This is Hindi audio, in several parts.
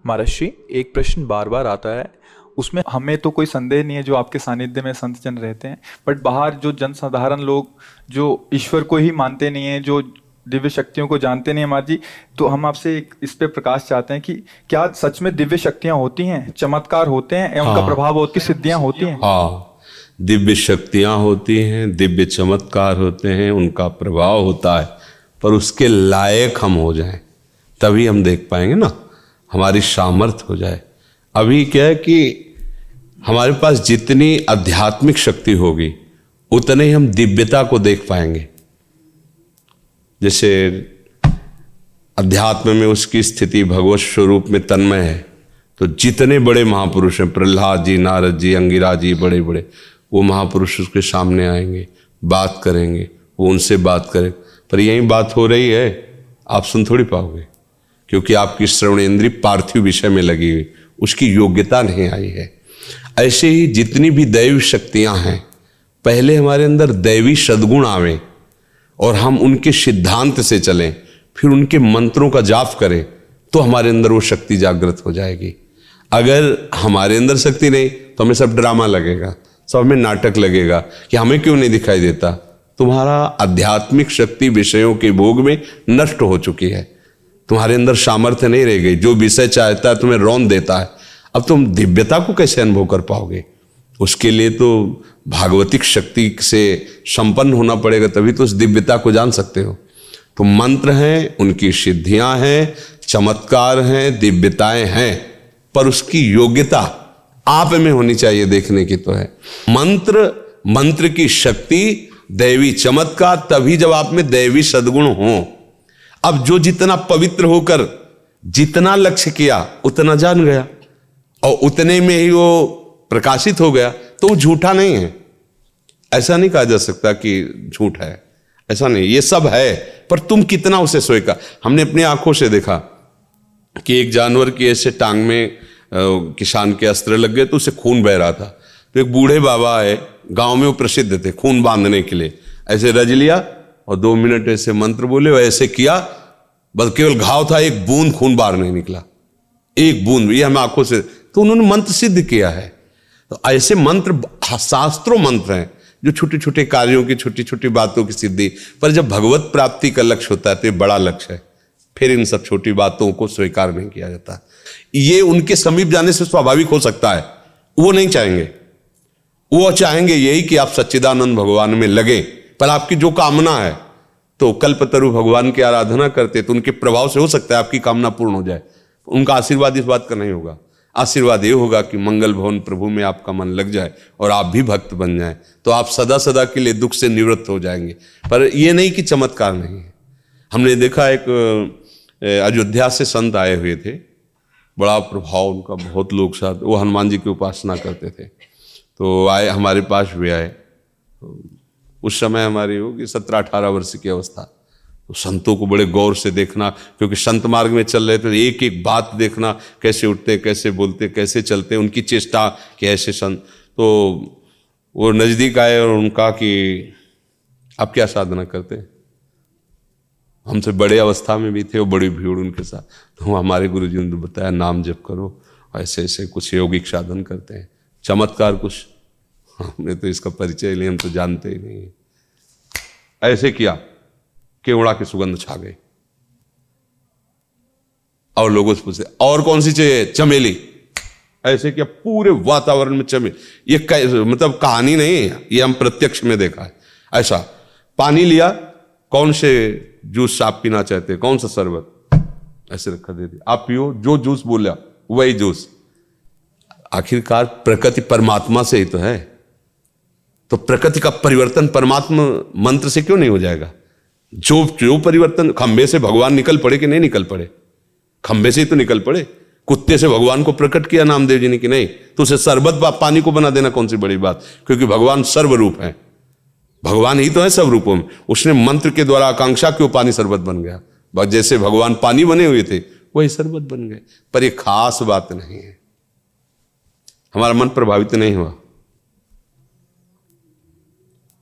महर्षि, एक प्रश्न बार बार आता है। उसमें हमें तो कोई संदेह नहीं है, जो आपके सानिध्य में संत जन रहते हैं, बट बाहर जो जनसाधारण लोग जो ईश्वर को ही मानते नहीं है, जो दिव्य शक्तियों को जानते नहीं है महाराज जी, तो हम आपसे इस पे प्रकाश चाहते हैं कि क्या सच में दिव्य शक्तियां होती हैं, चमत्कार होते हैं, या उनका प्रभाव होती, सिद्धियां होती हैं? हाँ, दिव्य शक्तियां होती हैं, दिव्य चमत्कार होते हैं, उनका प्रभाव होता है, पर उसके लायक हम हो जाएं तभी हम देख पाएंगे ना, हमारी सामर्थ्य हो जाए। अभी क्या है कि हमारे पास जितनी आध्यात्मिक शक्ति होगी उतने ही हम दिव्यता को देख पाएंगे। जैसे अध्यात्म में उसकी स्थिति भगवत स्वरूप में तन्मय है, तो जितने बड़े महापुरुष हैं, प्रहलाद जी, नारद जी, अंगिरा जी, बड़े बड़े, वो महापुरुष उसके सामने आएंगे, बात करेंगे, वो उनसे बात करें। पर यही बात हो रही है, आप सुन थोड़ी पाओगे, क्योंकि आपकी श्रवणेंद्रिय पार्थिव विषय में लगी हुई, उसकी योग्यता नहीं आई है। ऐसे ही जितनी भी दैवी शक्तियां हैं, पहले हमारे अंदर दैवी सद्गुण आवे और हम उनके सिद्धांत से चलें, फिर उनके मंत्रों का जाप करें, तो हमारे अंदर वो शक्ति जागृत हो जाएगी। अगर हमारे अंदर शक्ति नहीं तो हमें सब ड्रामा लगेगा, सब हमें नाटक लगेगा कि हमें क्यों नहीं दिखाई देता। तुम्हारा आध्यात्मिक शक्ति विषयों के भोग में नष्ट हो चुकी है, तुम्हारे अंदर सामर्थ्य नहीं रह गई। जो विषय चाहता है तुम्हें रौंद देता है। अब तुम दिव्यता को कैसे अनुभव कर पाओगे? उसके लिए तो भागवतिक शक्ति से संपन्न होना पड़ेगा, तभी तो उस दिव्यता को जान सकते हो। तो मंत्र हैं, उनकी सिद्धियां हैं, चमत्कार हैं, दिव्यताएं हैं, पर उसकी योग्यता आप में होनी चाहिए, देखने की तो है। मंत्र की शक्ति, दैवी चमत्कार तभी जब आप में दैवी सद्गुण हो। अब जो जितना पवित्र होकर जितना लक्ष्य किया उतना जान गया और उतने में ही वो प्रकाशित हो गया, तो वो झूठा नहीं है। ऐसा नहीं कहा जा सकता कि झूठ है, ऐसा नहीं, ये सब है, पर तुम कितना उसे स्वीकार। हमने अपनी आंखों से देखा कि एक जानवर की ऐसे टांग में किसान के अस्त्र लग गए, तो उसे खून बह रहा था। तो एक बूढ़े बाबा है, गांव में वो प्रसिद्ध थे खून बांधने के लिए, ऐसे रज लिया और 2 मिनट ऐसे मंत्र बोले और ऐसे किया, बस केवल घाव था, एक बूंद खून बाहर नहीं निकला, एक बूंद। ये हम आंखों से, तो उन्होंने मंत्र सिद्ध किया है। तो ऐसे मंत्र शास्त्रों मंत्र हैं जो छोटे छोटे कार्यों की, छोटी छोटी बातों की सिद्धि। पर जब भगवत प्राप्ति का लक्ष्य होता है तो ये बड़ा लक्ष्य है, फिर इन सब छोटी बातों को स्वीकार नहीं किया जाता। ये उनके समीप जाने से स्वाभाविक हो सकता है, वो नहीं चाहेंगे। वो चाहेंगे यही कि आप सच्चिदानंद भगवान में लगे। पर आपकी जो कामना है, तो कल्पतरु भगवान की आराधना करते तो उनके प्रभाव से हो सकता है आपकी कामना पूर्ण हो जाए। उनका आशीर्वाद इस बात का नहीं होगा। आशीर्वाद ये होगा कि मंगल भवन प्रभु में आपका मन लग जाए और आप भी भक्त बन जाएं, तो आप सदा सदा के लिए दुख से निवृत्त हो जाएंगे। पर ये नहीं कि चमत्कार नहीं है। हमने देखा एक अयोध्या से संत आए हुए थे, बड़ा प्रभाव उनका, बहुत लोग साथ, वो हनुमान जी की उपासना करते थे। तो आए, हमारे पास भी आए। उस समय हमारी होगी 17-18 वर्ष की अवस्था। तो संतों को बड़े गौर से देखना, क्योंकि संत मार्ग में चल रहे थे, एक एक बात देखना, कैसे उठते, कैसे बोलते, कैसे चलते, उनकी चेष्टा कि ऐसे संत। तो वो नज़दीक आए और उनका कि आप क्या साधना करते हैं? हमसे बड़े अवस्था में भी थे और बड़ी भीड़ उनके साथ। तो हमारे गुरु जी ने बताया, नाम जप करो, ऐसे ऐसे कुछ यौगिक साधन करते हैं, चमत्कार कुछ। हमने तो इसका परिचय लिया, हम तो जानते ही नहीं। ऐसे किया, केवड़ा की सुगंध छा गई। और लोगों से पूछे और कौन सी चाहिए? चमेली। ऐसे किया, पूरे वातावरण में चमेली। ये मतलब कहानी नहीं है, ये हम प्रत्यक्ष में देखा है। ऐसा पानी लिया, कौन से जूस आप पीना चाहते हैं, कौन सा शरबत, ऐसे रखा, दे दिया, आप पियो, जो जूस बोला वही जूस। आखिरकार प्रकृति परमात्मा से ही तो है, तो प्रकृति का परिवर्तन परमात्मा मंत्र से क्यों नहीं हो जाएगा? जो परिवर्तन, खंबे से भगवान निकल पड़े कि नहीं निकल पड़े? खंबे से ही तो निकल पड़े। कुत्ते से भगवान को प्रकट किया नामदेव जी ने कि नहीं, तो उसे शरबत पानी को बना देना कौन सी बड़ी बात? क्योंकि भगवान सर्वरूप है, भगवान ही तो है सब रूपों में। उसने मंत्र के द्वारा आकांक्षा क्यों पानी शरबत बन गया। बस जैसे भगवान पानी बने हुए थे वही शरबत बन गए। पर यह खास बात नहीं है, हमारा मन प्रभावित नहीं हुआ।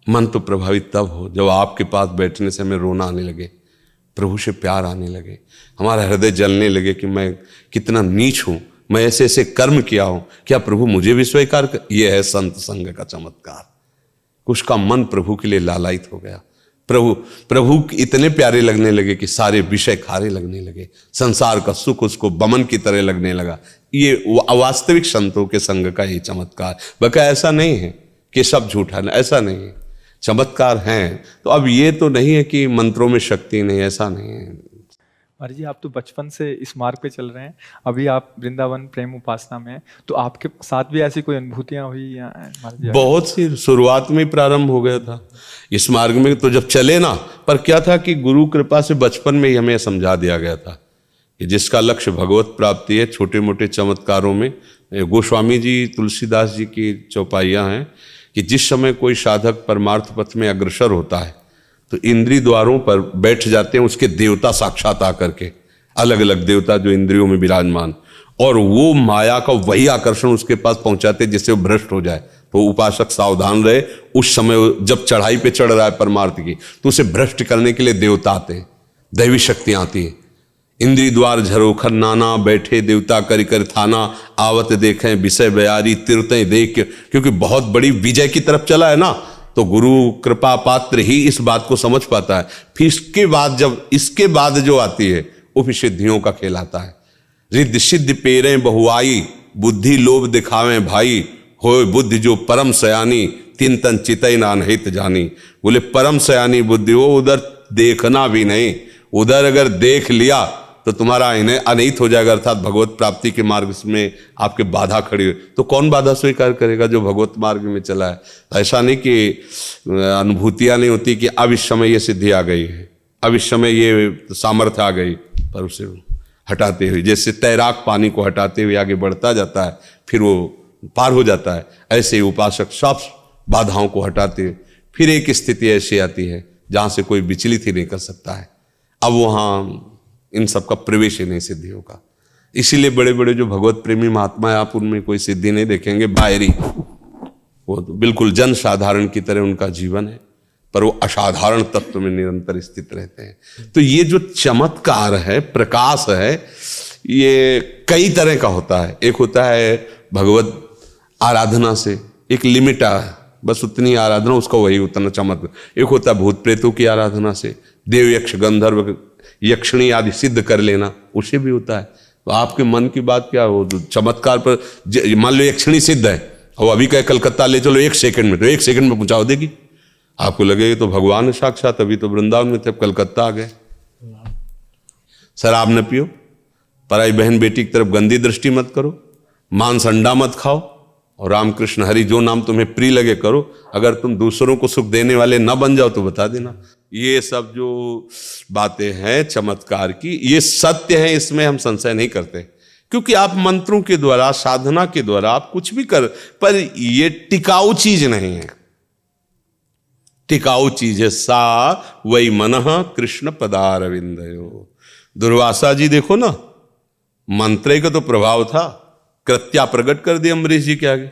मन तो प्रभावित तब हो जब आपके पास बैठने से हमें रोना आने लगे, प्रभु से प्यार आने लगे, हमारा हृदय जलने लगे कि मैं कितना नीच हूं, मैं ऐसे ऐसे कर्म किया हूं, क्या प्रभु मुझे भी स्वीकार कर। यह है संत संग का चमत्कार। उसका मन प्रभु के लिए लालायित हो गया, प्रभु इतने प्यारे लगने लगे कि सारे विषय खारे लगने लगे, संसार का सुख उसको बमन की तरह लगने लगा। ये अवास्तविक संतों के संग का ये चमत्कार। बका ऐसा नहीं है कि सब झूठा है, ऐसा नहीं है, चमत्कार हैं। तो अब ये तो नहीं है कि मंत्रों में शक्ति नहीं, ऐसा नहीं है। महाराज जी, आप तो बचपन से इस मार्ग पे चल रहे हैं, अभी आप वृंदावन प्रेम उपासना में हैं, तो आपके साथ भी ऐसी कोई अनुभूतियां हुई या महाराज जी? बहुत सी, शुरुआत में ही प्रारंभ हो गया था इस मार्ग में। तो जब चले ना, पर क्या था कि गुरु कृपा से बचपन में ही हमें समझा दिया गया था कि जिसका लक्ष्य भगवत प्राप्ति है, छोटे मोटे चमत्कारों में गोस्वामी जी तुलसीदास जी की चौपाइयाँ हैं कि जिस समय कोई साधक परमार्थ पथ में अग्रसर होता है तो इंद्रिय द्वारों पर बैठ जाते हैं उसके देवता साक्षात आकर के, अलग अलग देवता जो इंद्रियों में विराजमान, और वो माया का वही आकर्षण उसके पास पहुंचाते जिससे वो भ्रष्ट हो जाए। तो उपासक सावधान रहे, उस समय जब चढ़ाई पे चढ़ रहा है परमार्थ की, तो उसे भ्रष्ट करने के लिए देवता आते हैं, दैवी शक्तियां आती हैं। इंद्रिय द्वार झरोखर नाना, बैठे देवता करि कर थाना, आवत देखें विषय बयारी तीर्थें देख, क्योंकि बहुत बड़ी विजय की तरफ चला है ना, तो गुरु कृपा पात्र ही इस बात को समझ पाता है। फिर इसके बाद जो आती है वो फिर सिद्धियों का खेल आता है। रिद्धि सिद्धि पेरे बहुआई, बुद्धि लोभ दिखावे भाई, होए बुद्धि जो परम सयानी, तीन तन चितई नानहित जानी। बोले परम सयानी बुद्धि हो, उधर देखना भी नहीं, उधर अगर देख लिया तो तुम्हारा इन्हें अनहित हो जाएगा, अर्थात भगवत प्राप्ति के मार्ग में आपके बाधा खड़ी हो। तो कौन बाधा स्वीकार करेगा जो भगवत मार्ग में चला है। ऐसा नहीं कि अनुभूतियां नहीं होती कि अब इस समय ये सिद्धि आ गई है, अब इस समय ये सामर्थ्य आ गई, पर उसे हटाते हुए, जैसे तैराक पानी को हटाते हुए आगे बढ़ता जाता है, फिर वो पार हो जाता है, ऐसे ही उपासक सब बाधाओं को हटाते हुए फिर एक स्थिति ऐसी आती है जहां से कोई विचलित ही नहीं कर सकता है। अब वहां इन सब का प्रवेश ही नहीं सिद्धियों का। इसीलिए बड़े बड़े जो भगवत प्रेमी महात्मा है, आप उनमें कोई सिद्धि नहीं देखेंगे, बाहरी, वो तो बिल्कुल जन साधारण की तरह उनका जीवन है, पर वो असाधारण तत्व में निरंतर स्थित रहते हैं। तो ये जो चमत्कार है, प्रकाश है, ये कई तरह का होता है। एक होता है भगवत आराधना से, एक लिमिट है, बस उतनी आराधना, उसका वही उतना चमत्कार। एक होता है भूत प्रेतों की आराधना से, देव यक्ष गंधर्व यक्षिणी आदि सिद्ध कर लेना, उसे भी होता है। तो आपके मन की बात क्या हो, चमत्कार पर मान लो यक्षिणी सिद्ध है और अभी कहे कलकत्ता ले चलो 1 सेकंड में, तो 1 सेकंड में पहुंचा देगी, आपको लगेगा तो भगवान है साक्षात। अभी तो वृंदावन में थे, कलकत्ता आ गए। शराब न पियो, पराई बहन बेटी की तरफ गंदी दृष्टि मत करो, मांस अंडा मत खाओ, और रामकृष्ण हरि जो नाम तुम्हें प्रिय लगे करो। अगर तुम दूसरों को सुख देने वाले ना बन जाओ तो बता देना। ये सब जो बातें हैं चमत्कार की, ये सत्य है, इसमें हम संशय नहीं करते, क्योंकि आप मंत्रों के द्वारा, साधना के द्वारा आप कुछ भी कर, पर ये टिकाऊ चीज नहीं है। टिकाऊ चीज है सा वही मनः कृष्ण पदारविंदयो। दुर्वासा जी देखो ना, मंत्र का तो प्रभाव था, कृत्या प्रकट कर दी अम्बरीश जी के आगे।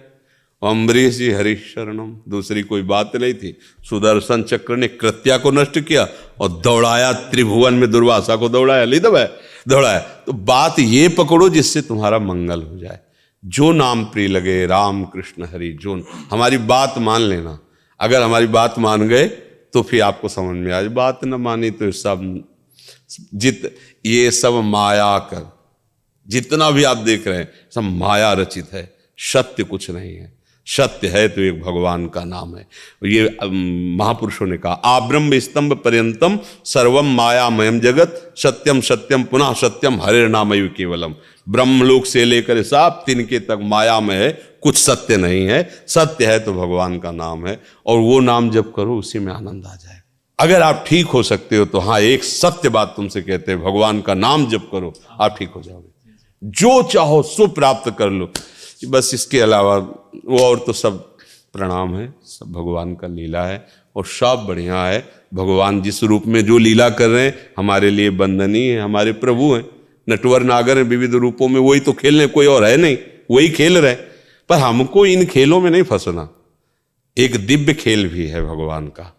अम्बरीश जी हरीश शरणम, दूसरी कोई बात नहीं थी। सुदर्शन चक्र ने कृत्या को नष्ट किया और दौड़ाया त्रिभुवन में, दुर्वासा को दौड़ाया, ले दौड़ाया। तो बात ये पकड़ो जिससे तुम्हारा मंगल हो जाए। जो नाम प्रिय लगे, राम कृष्ण हरि, जो हमारी बात मान लेना। अगर हमारी बात मान गए तो फिर आपको समझ में आए, बात न मानी तो सब ये सब माया कर, जितना भी आप देख रहे हैं सब माया रचित है, सत्य कुछ नहीं है। सत्य है तो एक भगवान का नाम है। ये महापुरुषों ने कहा, आब्रह्म स्तंभ पर्यंतम सर्वम मायामयम जगत, सत्यम सत्यम पुनः सत्यम हरे नामयु केवलम। ब्रह्मलोक से लेकर साप तिनके तक माया में है, कुछ सत्य नहीं है। सत्य है तो भगवान का नाम है, और वो नाम जप करो, उसी में आनंद आ जाए। अगर आप ठीक हो सकते हो तो हाँ, एक सत्य बात तुमसे कहते हैं, भगवान का नाम जप करो, आप ठीक हो जाओगे। जो चाहो सो प्राप्त कर लो। बस इसके अलावा वो और तो सब प्रणाम है, सब भगवान का लीला है, और सब बढ़िया है। भगवान जिस रूप में जो लीला कर रहे हैं हमारे लिए वंदनीय है। हमारे प्रभु हैं, नटवर नागर हैं विविध रूपों में, वही तो खेल रहे, कोई और है नहीं, वही खेल रहे। पर हमको इन खेलों में नहीं फंसना। एक दिव्य खेल भी है भगवान का,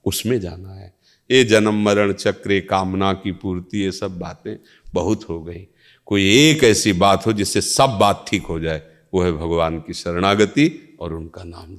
उसमें जाना है। ये जन्म मरण चक्रे कामना की पूर्ति, ये सब बातें बहुत हो गई। कोई एक ऐसी बात हो जिससे सब बात ठीक हो जाए, वो है भगवान की शरणागति और उनका नाम।